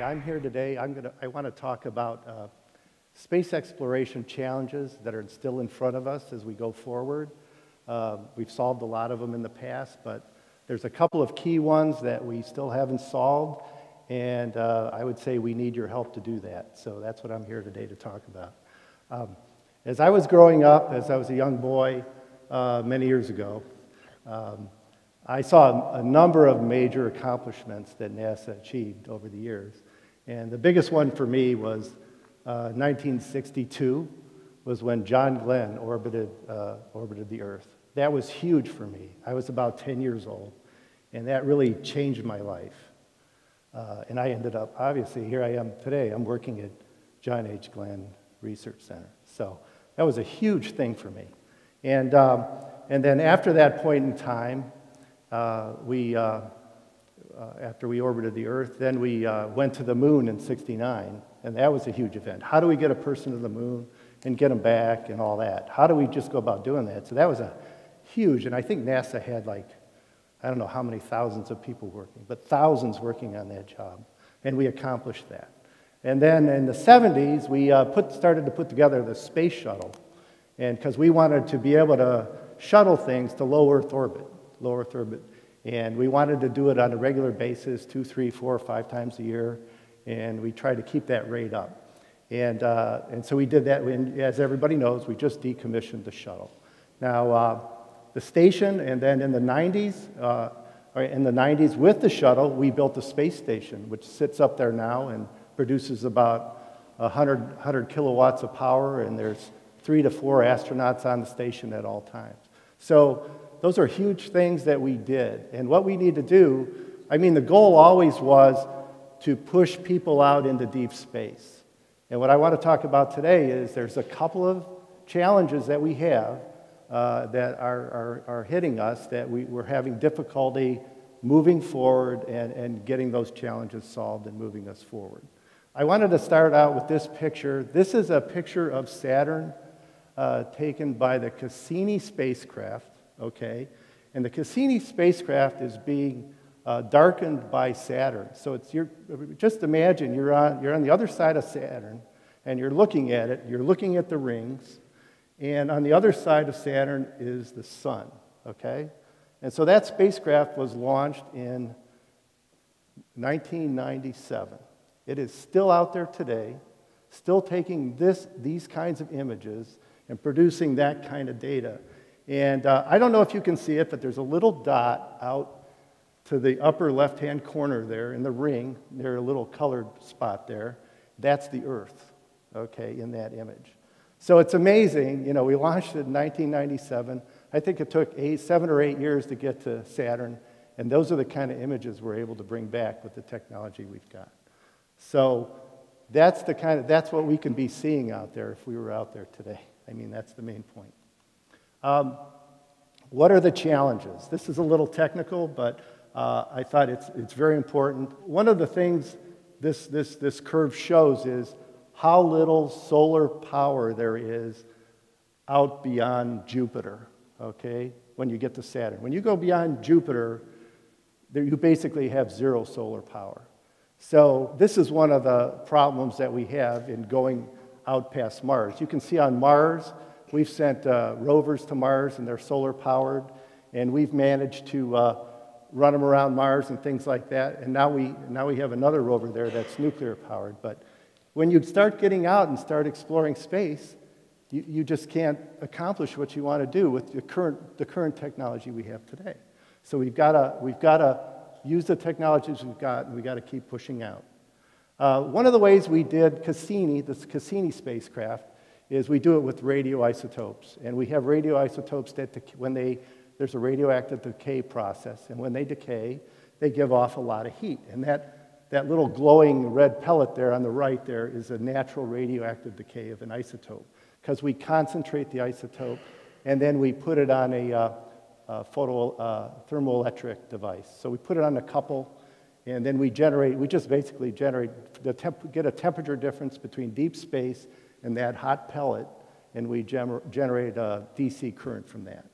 I'm here today. I want to talk about space exploration challenges that are still in front of us as we go forward. We've solved a lot of them in the past, but there's a couple of key ones that we still haven't solved, and I would say we need your help to do that. So that's what I'm here today to talk about. As I was growing up, as I was a young boy many years ago, I saw a number of major accomplishments that NASA achieved over the years. And the biggest one for me was 1962 was when John Glenn orbited the Earth. That was huge for me. I was about 10 years old, and that really changed my life. And I ended up, obviously, here I am today. I'm working at John H. Glenn Research Center. So that was a huge thing for me. And then after that point in time, after we orbited the Earth, then we went to the moon in '69, and that was a huge event. How do we get a person to the moon and get them back and all that? How do we just go about doing that? So that was a huge, and I think NASA had like, I don't know how many thousands of people working, but thousands working on that job, and we accomplished that. And then in the '70s, we started to put together the space shuttle, and because we wanted to be able to shuttle things to low Earth orbit. And we wanted to do it on a regular basis, 2, 3, 4, 5 times a year, and we tried to keep that rate up. And so we did that, and as everybody knows, we just decommissioned the shuttle. Now, the station, and then in the 90s with the shuttle, we built a space station, which sits up there now and produces about 100 kilowatts of power, and there's 3 to 4 astronauts on the station at all times. So those are huge things that we did. And what we need to do, I mean, the goal always was to push people out into deep space. And what I want to talk about today is there's a couple of challenges that we have that are hitting us, that we're having difficulty moving forward and getting those challenges solved and moving us forward. I wanted to start out with this picture. This is a picture of Saturn taken by the Cassini spacecraft. Okay, and the Cassini spacecraft is being darkened by Saturn. So just imagine you're on the other side of Saturn, and you're looking at it. You're looking at the rings, and on the other side of Saturn is the sun. Okay, and so that spacecraft was launched in 1997. It is still out there today, still taking these kinds of images and producing that kind of data. And I don't know if you can see it, but there's a little dot out to the upper left-hand corner there in the ring. There's a little colored spot there. That's the Earth, okay, in that image. So it's amazing. You know, we launched it in 1997. I think it took 7 or 8 years to get to Saturn, and those are the kind of images we're able to bring back with the technology we've got. So that's what we can be seeing out there if we were out there today. I mean, that's the main point. What are the challenges? This is a little technical, but I thought it's very important. One of the things this curve shows is how little solar power there is out beyond Jupiter, okay, when you get to Saturn. When you go beyond Jupiter, you basically have zero solar power. So this is one of the problems that we have in going out past Mars. You can see on Mars, we've sent rovers to Mars, and they're solar powered, and we've managed to run them around Mars and things like that. And now we have another rover there that's nuclear powered. But when you start getting out and start exploring space, you just can't accomplish what you want to do with the current technology we have today. So we've got to use the technologies we've got, and we've got to keep pushing out. One of the ways we did this Cassini spacecraft, is we do it with radioisotopes. And we have radioisotopes that, there's a radioactive decay process, and when they decay, they give off a lot of heat. And that little glowing red pellet there on the right there is a natural radioactive decay of an isotope, because we concentrate the isotope, and then we put it on a thermoelectric device. So we put it on a couple, and then we just basically generate, get a temperature difference between deep space and that hot pellet, and we generate a DC current from that.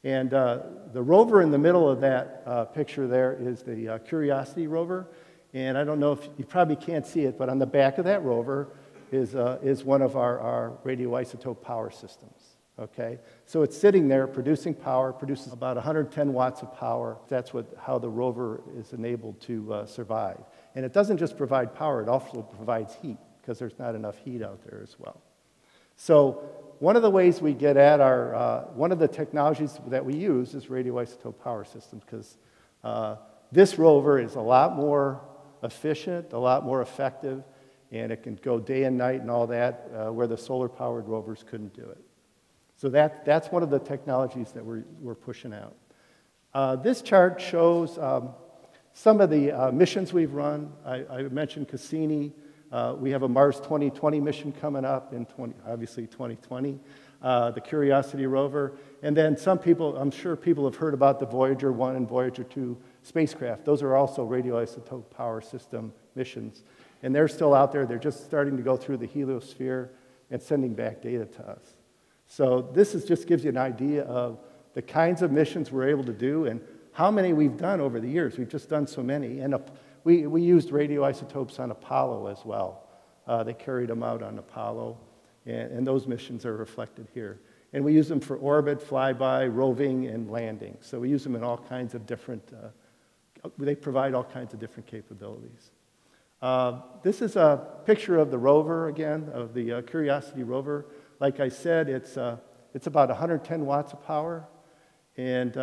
And the rover in the middle of that picture there is the Curiosity rover, And I don't know if you probably can't see it, but on the back of that rover is one of our radioisotope power systems. Okay, so it's sitting there producing power, produces about 110 watts of power. That's how the rover is enabled to survive. And it doesn't just provide power, it also provides heat, because there's not enough heat out there as well. So one of the ways we get at one of the technologies that we use is radioisotope power systems, because this rover is a lot more efficient, a lot more effective, and it can go day and night and all that, where the solar-powered rovers couldn't do it. So that's one of the technologies that we're pushing out. This chart shows some of the missions we've run. I mentioned Cassini. We have a Mars 2020 mission coming up in obviously 2020, the Curiosity rover. And then some people, I'm sure people have heard about the Voyager 1 and Voyager 2 spacecraft. Those are also radioisotope power system missions. And they're still out there. They're just starting to go through the heliosphere and sending back data to us. So this just gives you an idea of the kinds of missions we're able to do and how many we've done over the years. We've just done so many. And we used radioisotopes on Apollo as well. They carried them out on Apollo, and those missions are reflected here. And we use them for orbit, flyby, roving, and landing. So we use them in all kinds of different, they provide all kinds of different capabilities. This is a picture of the rover again, of the Curiosity rover. Like I said, it's about 110 watts of power and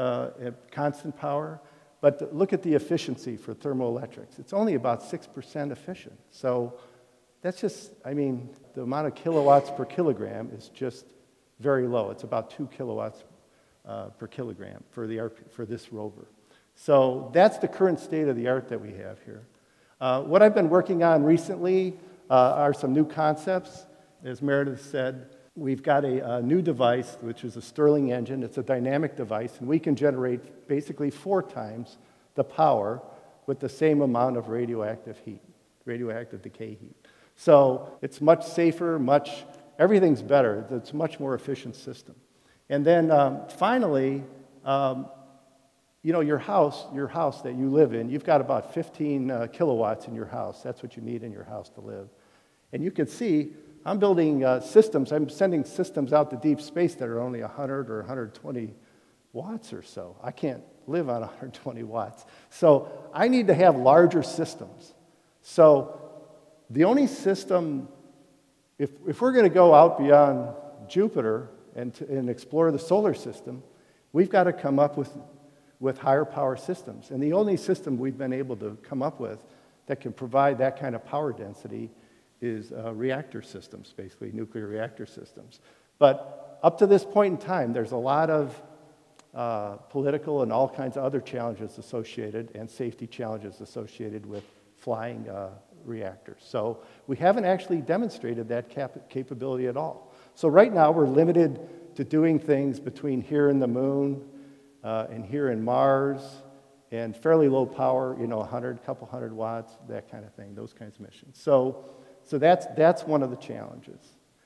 constant power. But look at the efficiency for thermoelectrics. It's only about 6% efficient. So that's just, I mean, the amount of kilowatts per kilogram is just very low. It's about 2 kilowatts per kilogram for this rover. So that's the current state of the art that we have here. What I've been working on recently are some new concepts. As Meredith said, we've got a new device, which is a Stirling engine. It's a dynamic device, and we can generate basically 4 times the power with the same amount of radioactive heat, radioactive decay heat. So it's much safer, everything's better. It's a much more efficient system. And then finally, you know, your house that you live in, you've got about 15 kilowatts in your house. That's what you need in your house to live. And you can see, I'm building systems, I'm sending systems out to deep space that are only 100 or 120 watts or so. I can't live on 120 watts. So I need to have larger systems. So the only system, if we're going to go out beyond Jupiter and explore the solar system, we've got to come up with higher power systems. And the only system we've been able to come up with that can provide that kind of power density is reactor systems, basically nuclear reactor systems. But up to this point in time, there's a lot of political and all kinds of other challenges associated and safety challenges associated with flying reactors. So we haven't actually demonstrated that capability at all. So right now we're limited to doing things between here and the moon and here in Mars and fairly low power, you know, couple hundred watts, that kind of thing, those kinds of missions. So that's one of the challenges,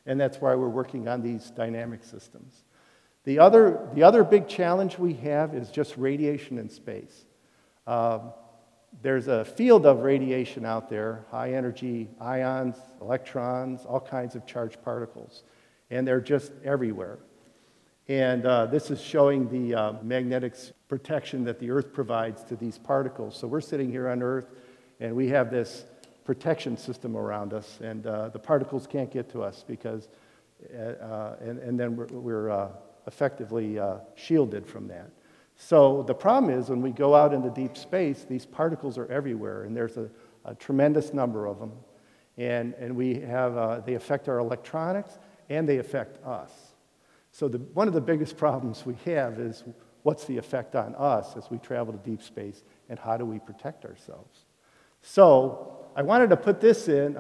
and that's why we're working on these dynamic systems. The other big challenge we have is just radiation in space. There's a field of radiation out there, high energy ions, electrons, all kinds of charged particles, and they're just everywhere. And this is showing the magnetic protection that the Earth provides to these particles. So we're sitting here on Earth, and we have this protection system around us, and the particles can't get to us because, and then we're effectively shielded from that. So the problem is when we go out into deep space, these particles are everywhere, and there's a tremendous number of them, and we have they affect our electronics and they affect us. So one of the biggest problems we have is what's the effect on us as we travel to deep space, and how do we protect ourselves? So I wanted to put this in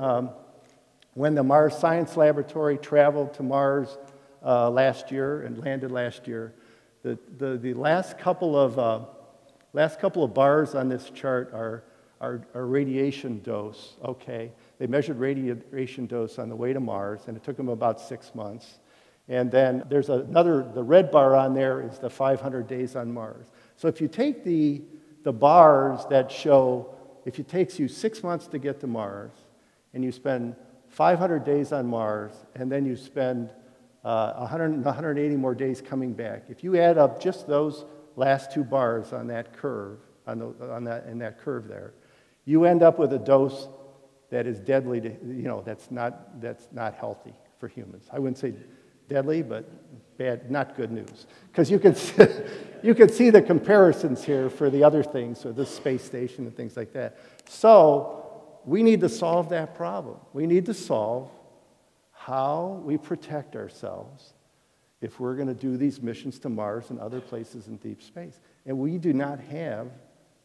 when the Mars Science Laboratory traveled to Mars last year and landed last year. The last couple of bars on this chart are radiation dose. Okay, they measured radiation dose on the way to Mars, and it took them about 6 months. And then there's the red bar on there is the 500 days on Mars. So if you take the bars that show if it takes you 6 months to get to Mars, and you spend 500 days on Mars, and then you spend 180 more days coming back, if you add up just those last 2 bars on that curve, in that curve there, you end up with a dose that is deadly to, that's not healthy for humans. I wouldn't say deadly, but bad, not good news. Because you can see the comparisons here for the other things, so this space station and things like that. So we need to solve that problem. We need to solve how we protect ourselves if we're going to do these missions to Mars and other places in deep space. And we do not have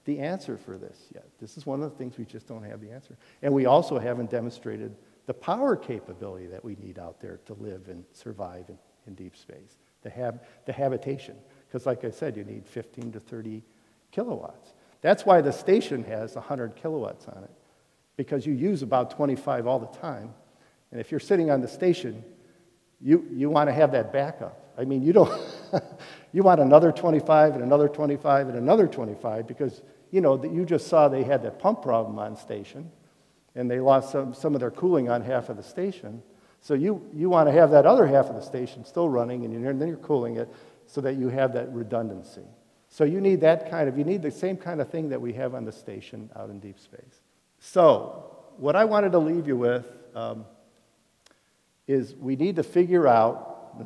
the answer for this yet. This is one of the things we just don't have the answer. And we also haven't demonstrated the power capability that we need out there to live and survive in deep space, to have the habitation. Because like I said, you need 15 to 30 kilowatts. That's why the station has 100 kilowatts on it, because you use about 25 all the time. And if you're sitting on the station, you want to have that backup. I mean, you don't, you want another 25 and another 25 and another 25 because, you just saw they had that pump problem on station and they lost some of their cooling on half of the station. So you want to have that other half of the station still running and then you're cooling it so that you have that redundancy. So you need the same kind of thing that we have on the station out in deep space. So what I wanted to leave you with is we need to figure out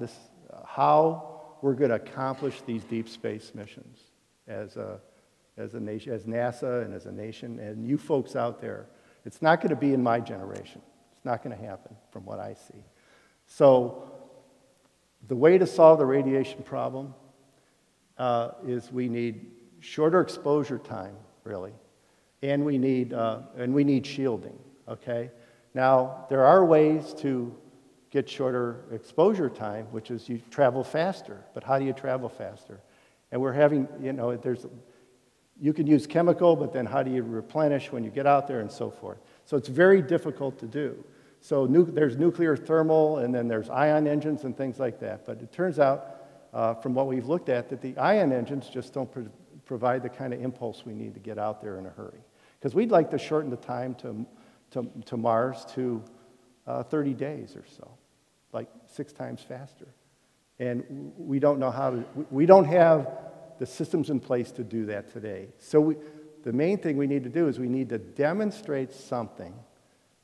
how we're going to accomplish these deep space missions as a nation, as NASA and as a nation, and you folks out there. It's not going to be in my generation. It's not going to happen from what I see. So the way to solve the radiation problem is we need shorter exposure time, really, and we need shielding. Okay. Now there are ways to get shorter exposure time, which is you travel faster. But how do you travel faster? And we're having, you can use chemical, but then how do you replenish when you get out there and so forth? So it's very difficult to do. So there's nuclear thermal, and then there's ion engines and things like that. But it turns out, from what we've looked at, that the ion engines just don't provide the kind of impulse we need to get out there in a hurry. Because we'd like to shorten the time to Mars to 30 days or so, like 6 times faster. And we don't know how to, we don't have the systems in place to do that today. So the main thing we need to do is we need to demonstrate something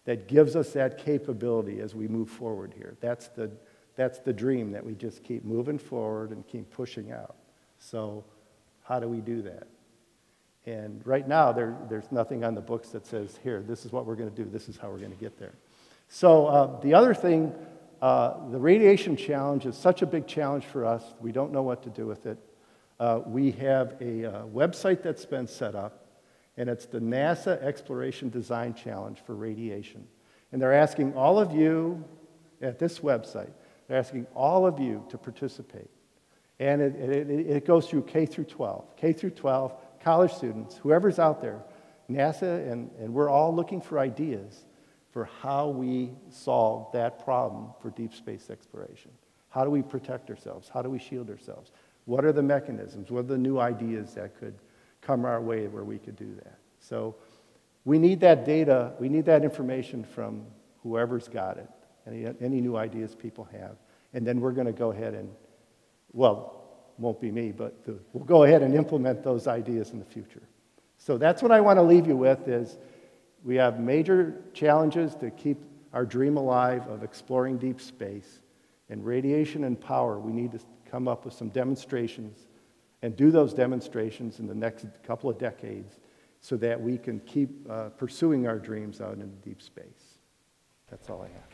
that gives us that capability as we move forward here. That's the dream that we just keep moving forward and keep pushing out. So how do we do that? And right now, there's nothing on the books that says, here, this is what we're going to do, this is how we're going to get there. So the other thing, the radiation challenge is such a big challenge for us, we don't know what to do with it. We have a website that's been set up, and it's the NASA Exploration Design Challenge for Radiation. And they're asking all of you at this website, they're asking all of you to participate. And it goes through K through 12. K through 12, college students, whoever's out there, NASA, and we're all looking for ideas for how we solve that problem for deep space exploration. How do we protect ourselves? How do we shield ourselves? What are the mechanisms? What are the new ideas that could come our way where we could do that? So we need that data, we need that information from whoever's got it, any new ideas people have. And then we're going to go ahead and, well, won't be me, but we'll go ahead and implement those ideas in the future. So that's what I want to leave you with is we have major challenges to keep our dream alive of exploring deep space. And radiation and power, we need to come up with some demonstrations and do those demonstrations in the next couple of decades so that we can keep pursuing our dreams out in deep space. That's all I have.